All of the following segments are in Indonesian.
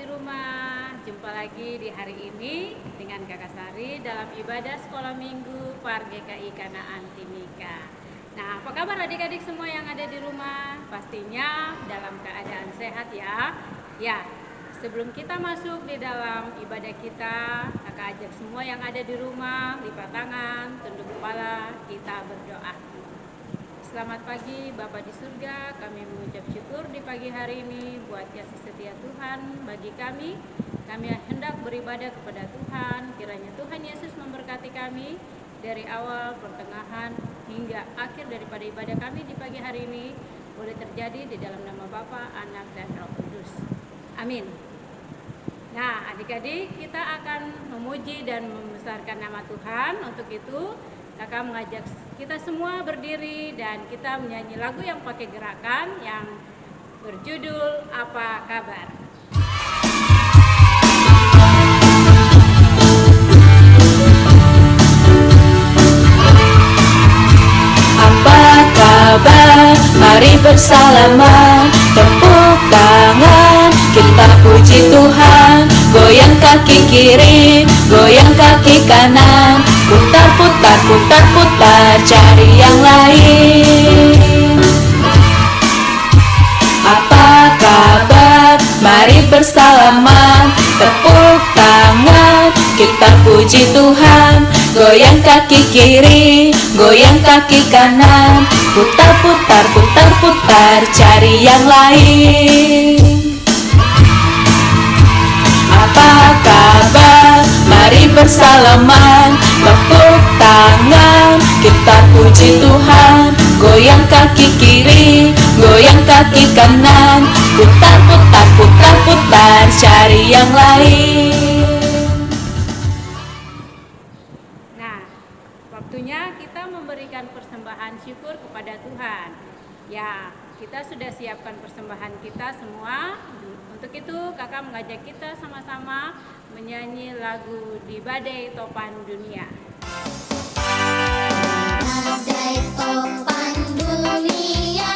rumah. Jumpa lagi di hari ini dengan Kakak Sari dalam ibadah sekolah minggu PAR GKI Kanaan Timika. Nah, apa kabar adik-adik semua yang ada di rumah? Pastinya dalam keadaan sehat ya. Ya, sebelum kita masuk di dalam ibadah kita, Kakak ajak semua yang ada di rumah, lipat tangan, tunduk kepala, kita berdoa. Selamat pagi Bapa di surga, kami mengucap syukur di pagi hari ini buat kasih setia Tuhan bagi kami. Kami hendak beribadah kepada Tuhan, kiranya Tuhan Yesus memberkati kami dari awal, pertengahan, hingga akhir daripada ibadah kami di pagi hari ini boleh terjadi di dalam nama Bapa, Anak, dan Roh Kudus. Amin. Nah, adik-adik, kita akan memuji dan membesarkan nama Tuhan. Untuk itu, Kakak mengajak kita semua berdiri dan kita menyanyi lagu yang pakai gerakan yang berjudul Apa Kabar. Apa kabar? Mari bersalaman, tepuk tangan, kita puji Tuhan. Goyang kaki kiri, goyang kaki kanan, putar, putar, putar, putar, cari yang lain. Apa kabar? Mari bersalaman, tepuk tangan, kita puji Tuhan. Goyang kaki kiri, goyang kaki kanan, putar, putar, putar, putar, cari yang lain. Apa kabar? Mari bersalaman, tepuk tangan, kita puji Tuhan. Goyang kaki kiri, goyang kaki kanan, putar, putar, putar, putar, cari yang lain. Nah, waktunya kita memberikan persembahan syukur kepada Tuhan. Ya, kita sudah siapkan persembahan kita semua. Untuk itu, Kakak mengajak kita sama-sama menyanyi lagu Di Badai Topan Dunia. Badai topan dunia,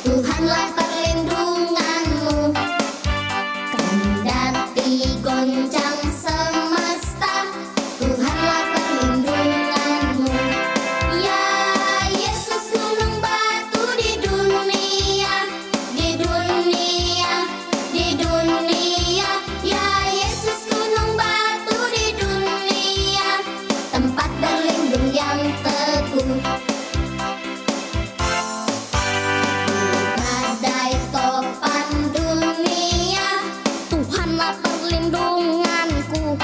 Tuhanlah perlindunganmu. Kendati goncang semesta, Tuhanlah perlindunganmu. Ya Yesus gunung batu di dunia, di dunia, di dunia. Ya Yesus gunung batu di dunia, tempat berlindung yang teguh. Badai topan dunia, Tuhanlah perlindunganku.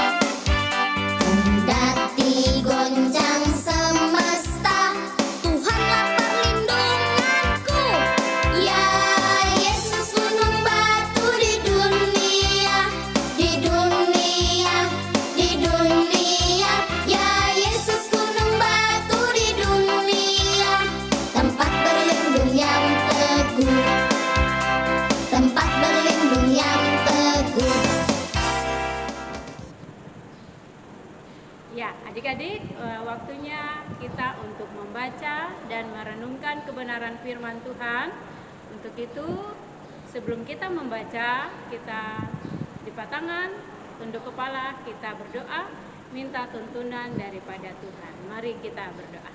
Kendati goncang semesta, Tuhanlah perlindunganku. Ya Yesus gunung batu di dunia, di dunia, di dunia. Ya Yesus gunung batu di dunia, tempat berlindung yang teguh, tempat berlindung yang teguh. Ya, adik-adik, waktunya kita untuk membaca dan merenungkan kebenaran firman Tuhan. Untuk itu, sebelum kita membaca, kita lipat tangan, tunduk kepala, kita berdoa, minta tuntunan daripada Tuhan. Mari kita berdoa.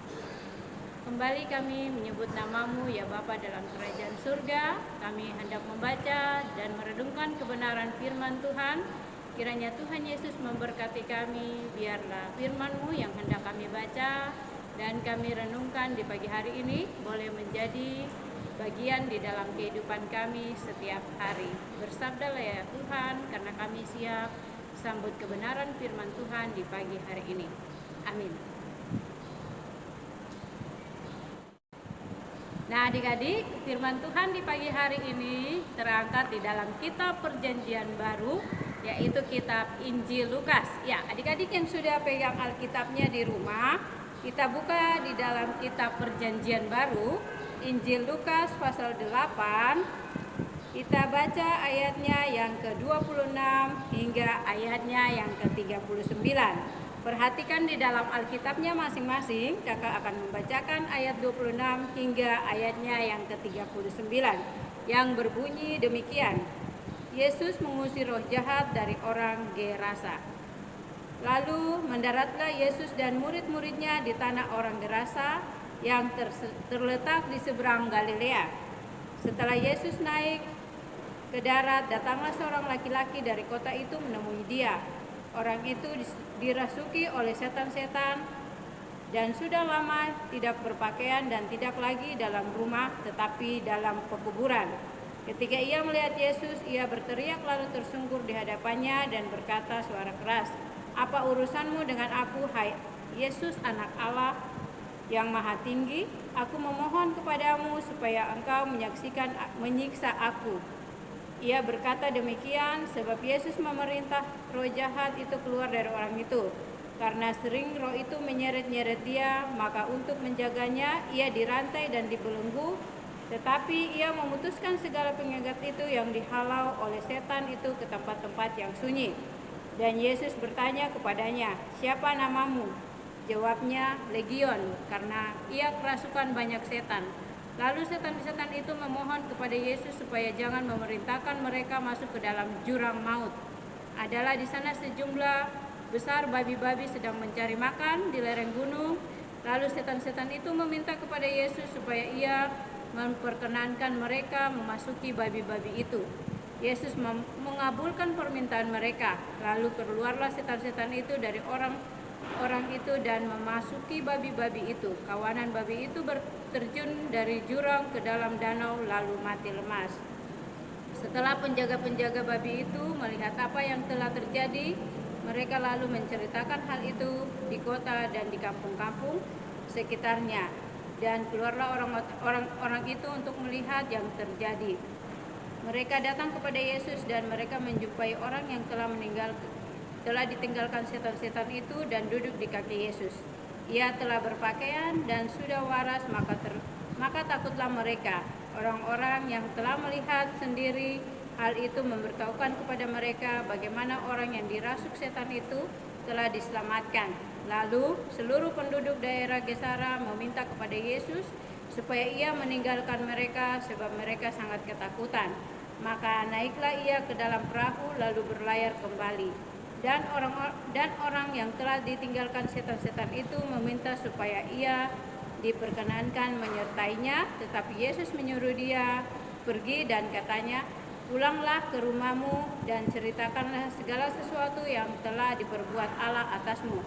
Kembali kami menyebut namamu ya Bapa dalam kerajaan surga. Kami hendak membaca dan merenungkan kebenaran firman Tuhan. Kiranya Tuhan Yesus memberkati kami. Biarlah firman-Mu yang hendak kami baca dan kami renungkan di pagi hari ini boleh menjadi bagian di dalam kehidupan kami setiap hari. Bersabdalah ya Tuhan, karena kami siap sambut kebenaran firman Tuhan di pagi hari ini. Amin. Nah, adik-adik, firman Tuhan di pagi hari ini terangkat di dalam kitab Perjanjian Baru, yaitu kitab Injil Lukas. Ya, adik-adik yang sudah pegang Alkitabnya di rumah, kita buka di dalam kitab Perjanjian Baru, Injil Lukas pasal 8. Kita baca ayatnya yang ke-26 hingga ayatnya yang ke-39. Perhatikan di dalam Alkitabnya masing-masing, Kakak akan membacakan ayat 26 hingga ayatnya yang ke-39 yang berbunyi demikian. Yesus mengusir roh jahat dari orang Gerasa. Lalu mendaratlah Yesus dan murid-muridnya di tanah orang Gerasa yang terletak di seberang Galilea. Setelah Yesus naik ke darat, datanglah seorang laki-laki dari kota itu menemui dia. Orang itu dirasuki oleh setan-setan dan sudah lama tidak berpakaian dan tidak lagi dalam rumah tetapi dalam pekuburan. Ketika ia melihat Yesus, ia berteriak lalu tersungkur di hadapannya dan berkata suara keras, "Apa urusanmu dengan aku, hai Yesus, anak Allah yang maha tinggi? Aku memohon kepadamu supaya engkau menyiksa aku." Ia berkata demikian sebab Yesus memerintah roh jahat itu keluar dari orang itu. Karena sering roh itu menyeret-nyeret dia, maka untuk menjaganya ia dirantai dan dibelenggu. Tetapi ia memutuskan segala penyegat itu yang dihalau oleh setan itu ke tempat-tempat yang sunyi. Dan Yesus bertanya kepadanya, "Siapa namamu?" Jawabnya, "Legion," karena ia kerasukan banyak setan. Lalu setan-setan itu memohon kepada Yesus supaya jangan memerintahkan mereka masuk ke dalam jurang maut. Adalah di sana sejumlah besar babi-babi sedang mencari makan di lereng gunung. Lalu setan-setan itu meminta kepada Yesus supaya ia memperkenankan mereka memasuki babi-babi itu. Yesus mengabulkan permintaan mereka. Lalu keluarlah setan-setan itu dari orang itu dan memasuki babi-babi itu. Kawanan babi itu terjun dari jurang ke dalam danau lalu mati lemas. Setelah penjaga-penjaga babi itu melihat apa yang telah terjadi, mereka lalu menceritakan hal itu di kota dan di kampung-kampung sekitarnya. Dan keluarlah orang itu untuk melihat yang terjadi. Mereka datang kepada Yesus dan mereka menjumpai orang yang telah ditinggalkan setan-setan itu dan duduk di kaki Yesus. Ia telah berpakaian dan sudah waras, maka takutlah mereka. Orang-orang yang telah melihat sendiri hal itu memberitahukan kepada mereka bagaimana orang yang dirasuk setan itu telah diselamatkan. Lalu seluruh penduduk daerah Gesara meminta kepada Yesus supaya ia meninggalkan mereka sebab mereka sangat ketakutan. Maka naiklah ia ke dalam perahu lalu berlayar kembali. Dan orang yang telah ditinggalkan setan-setan itu meminta supaya ia diperkenankan menyertainya, tetapi Yesus menyuruh dia pergi dan katanya, "Pulanglah ke rumahmu dan ceritakanlah segala sesuatu yang telah diperbuat Allah atasmu."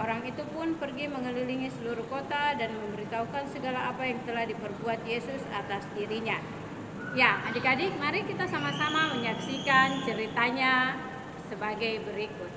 Orang itu pun pergi mengelilingi seluruh kota dan memberitahukan segala apa yang telah diperbuat Yesus atas dirinya. Ya, adik-adik, mari kita sama-sama menyaksikan ceritanya sebagai berikut.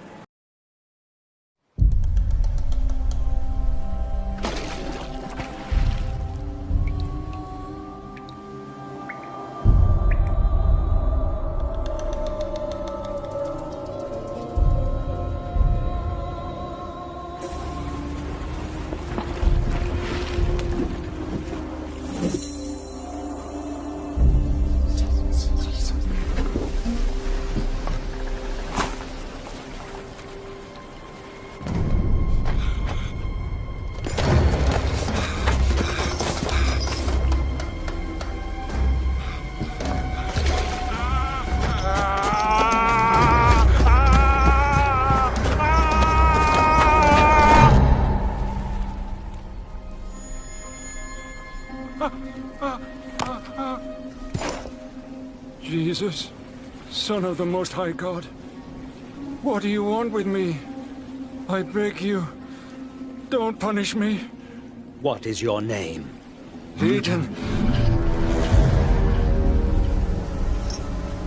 Jesus, Son of the Most High God, what do you want with me? I beg you, don't punish me. What is your name? Legion.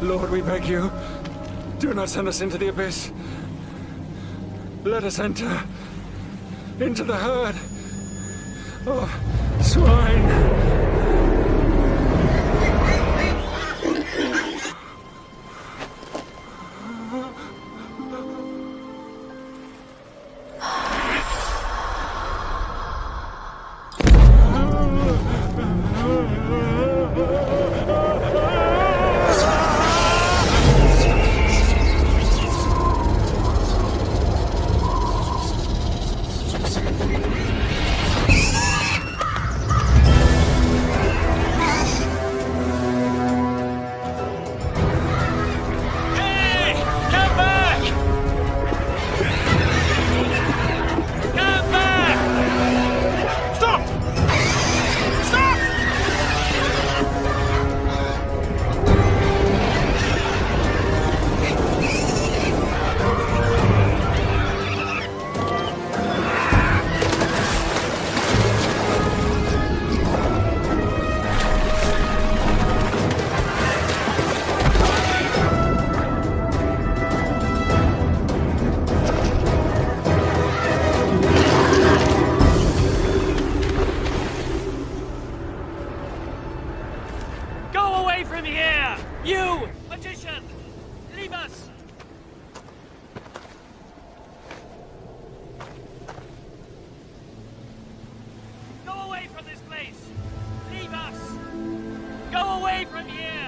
Lord, we beg you, do not send us into the abyss. Let us enter into the herd of swine.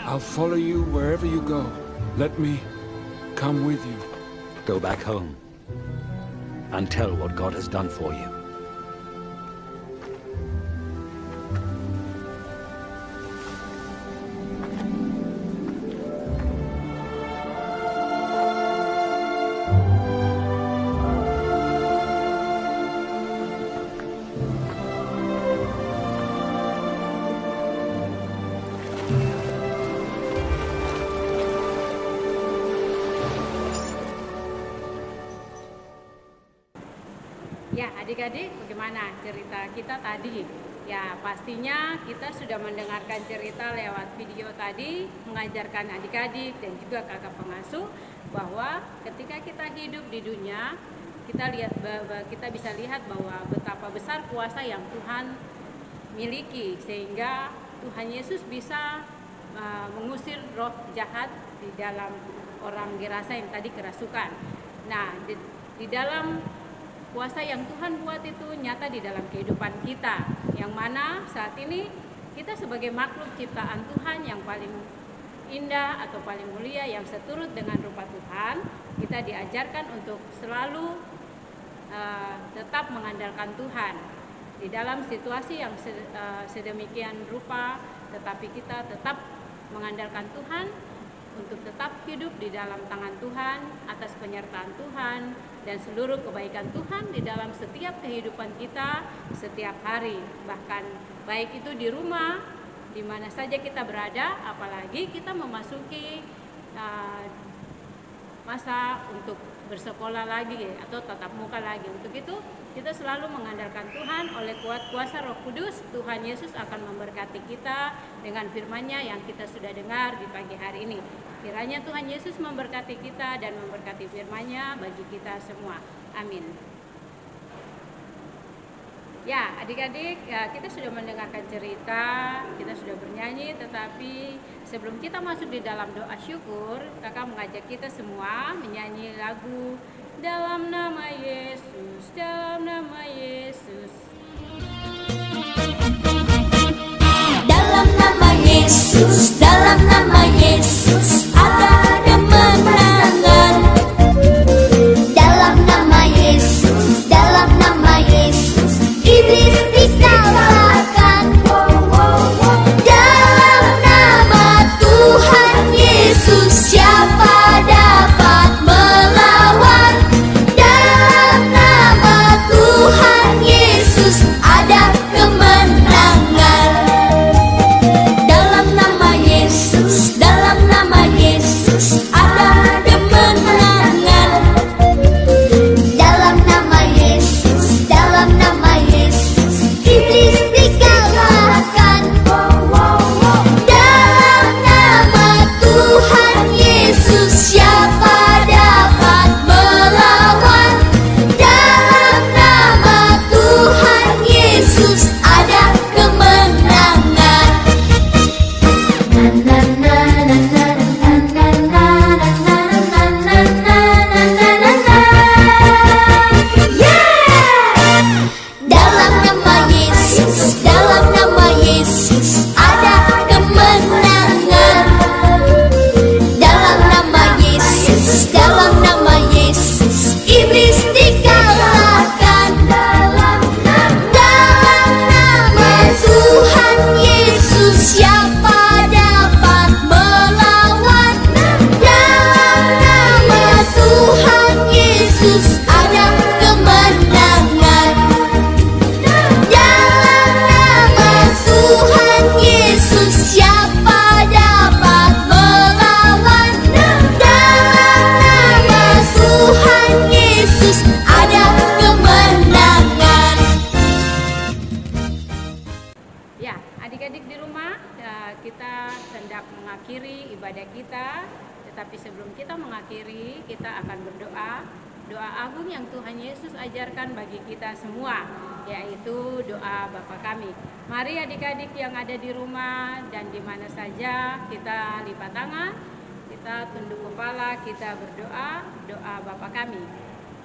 I'll follow you wherever you go. Let me come with you. Go back home and tell what God has done for you. Ya, adik-adik, bagaimana cerita kita tadi? Ya, pastinya kita sudah mendengarkan cerita lewat video tadi, mengajarkan adik-adik dan juga kakak pengasuh bahwa ketika kita hidup di dunia, kita bisa lihat bahwa betapa besar kuasa yang Tuhan miliki, sehingga Tuhan Yesus bisa mengusir roh jahat di dalam orang Gerasa yang tadi kerasukan. Nah, di dalam kuasa yang Tuhan buat itu nyata di dalam kehidupan kita, yang mana saat ini kita sebagai makhluk ciptaan Tuhan yang paling indah atau paling mulia, yang seturut dengan rupa Tuhan, kita diajarkan untuk selalu tetap mengandalkan Tuhan di dalam situasi yang sedemikian rupa, tetapi kita tetap mengandalkan Tuhan untuk tetap hidup di dalam tangan Tuhan, atas penyertaan Tuhan dan seluruh kebaikan Tuhan di dalam setiap kehidupan kita setiap hari, bahkan baik itu di rumah, di mana saja kita berada, apalagi kita memasuki masa untuk bersekolah lagi atau tatap muka lagi. Untuk itu kita selalu mengandalkan Tuhan. Oleh kuasa Roh Kudus, Tuhan Yesus akan memberkati kita dengan firman-Nya yang kita sudah dengar di pagi hari ini. Kiranya Tuhan Yesus memberkati kita dan memberkati firman-Nya bagi kita semua. Amin. Ya, adik-adik, kita sudah mendengarkan cerita, kita sudah bernyanyi, tetapi sebelum kita masuk di dalam doa syukur, kakak mengajak kita semua menyanyi lagu Dalam Nama Yesus, Dalam Nama Yesus. Dalam nama Yesus, dalam nama Yesus ada kemenangan. Dalam nama Yesus, dalam nama Yesus iblis dikalahkan. Dalam nama Tuhan Yesus siapa dapat melawan? Dalam nama Tuhan Yesus ada kemenangan. Dalam nama Yesus, dalam nama Yesus ada kemenangan. Dalam nama Yesus, dalam nama Yesus iblis dikalahkan. Dalam nama Tuhan Yesus siapa dapat melawan? Dalam nama Tuhan Yesus ada kemenangan. Dalam nama Yesus, dalam nama Yesus ada kemenangan. Dalam nama Yesus, dalam nama Yesus iblis dikalahkan. Dalam nama Tuhan Yesus siapa dapat melawan? Dalam nama Tuhan Yesus ada kemenangan. Dalam nama Tuhan Yesus siapa dapat melawan? Dalam nama Tuhan Yesus ada kemenangan. Ya, adik-adik di rumah, kita hendak mengakhiri ibadah kita. Tetapi sebelum kita mengakhiri, kita akan berdoa. Doa agung yang Tuhan Yesus ajarkan bagi kita semua, yaitu doa Bapa Kami. Mari adik-adik yang ada di rumah dan di mana saja, kita lipat tangan, kita tunduk kepala, kita berdoa, doa Bapa Kami.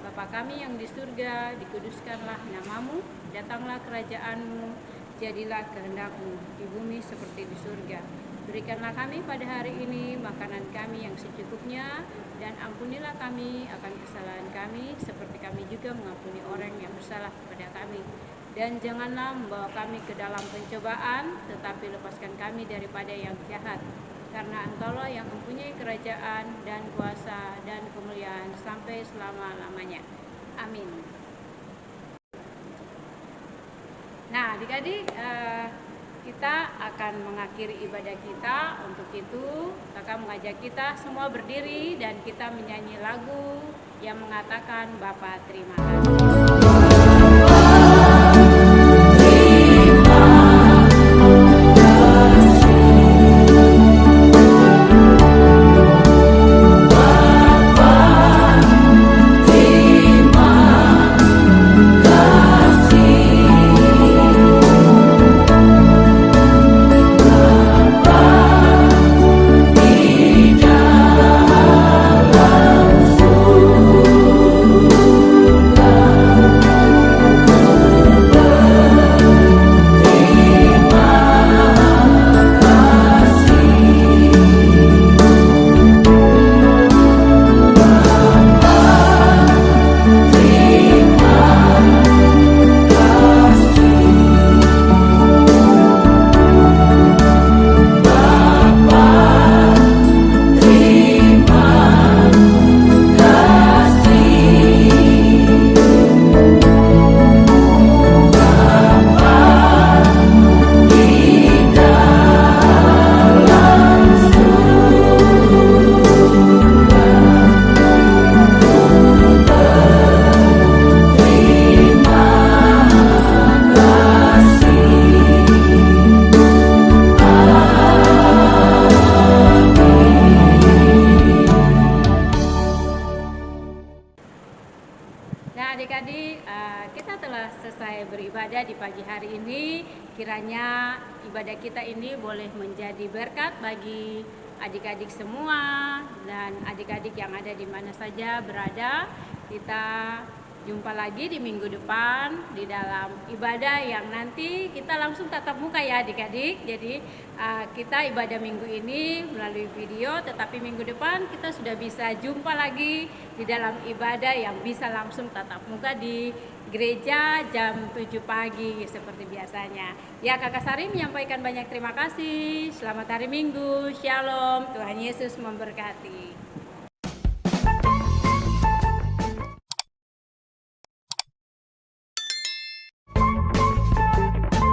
Bapa Kami yang di surga, dikuduskanlah namamu, datanglah kerajaanmu, jadilah kehendak-Mu di bumi seperti di surga. Berikanlah kami pada hari ini makanan kami yang secukupnya, dan ampunilah kami akan kesalahan kami, seperti kami juga mengampuni orang yang bersalah kepada kami. Dan janganlah membawa kami ke dalam pencobaan, tetapi lepaskan kami daripada yang jahat. Karena Engkaulah yang mempunyai kerajaan dan kuasa dan kemuliaan sampai selama-lamanya. Amin. Nah, adik-adik, kita akan mengakhiri ibadah kita. Untuk itu, kakak mengajak kita semua berdiri dan kita menyanyi lagu yang mengatakan Bapa terima kasih. Adik-adik, kita telah selesai beribadah di pagi hari ini. Kiranya ibadah kita ini boleh menjadi berkat bagi adik-adik semua dan adik-adik yang ada di mana saja berada. Kita jumpa lagi di minggu depan di dalam ibadah yang nanti kita langsung tatap muka ya adik-adik. Jadi kita ibadah minggu ini melalui video, tetapi minggu depan kita sudah bisa jumpa lagi di dalam ibadah yang bisa langsung tatap muka di gereja jam 7 pagi seperti biasanya. Ya, Kakak Sari menyampaikan banyak terima kasih. Selamat hari Minggu. Shalom. Tuhan Yesus memberkati.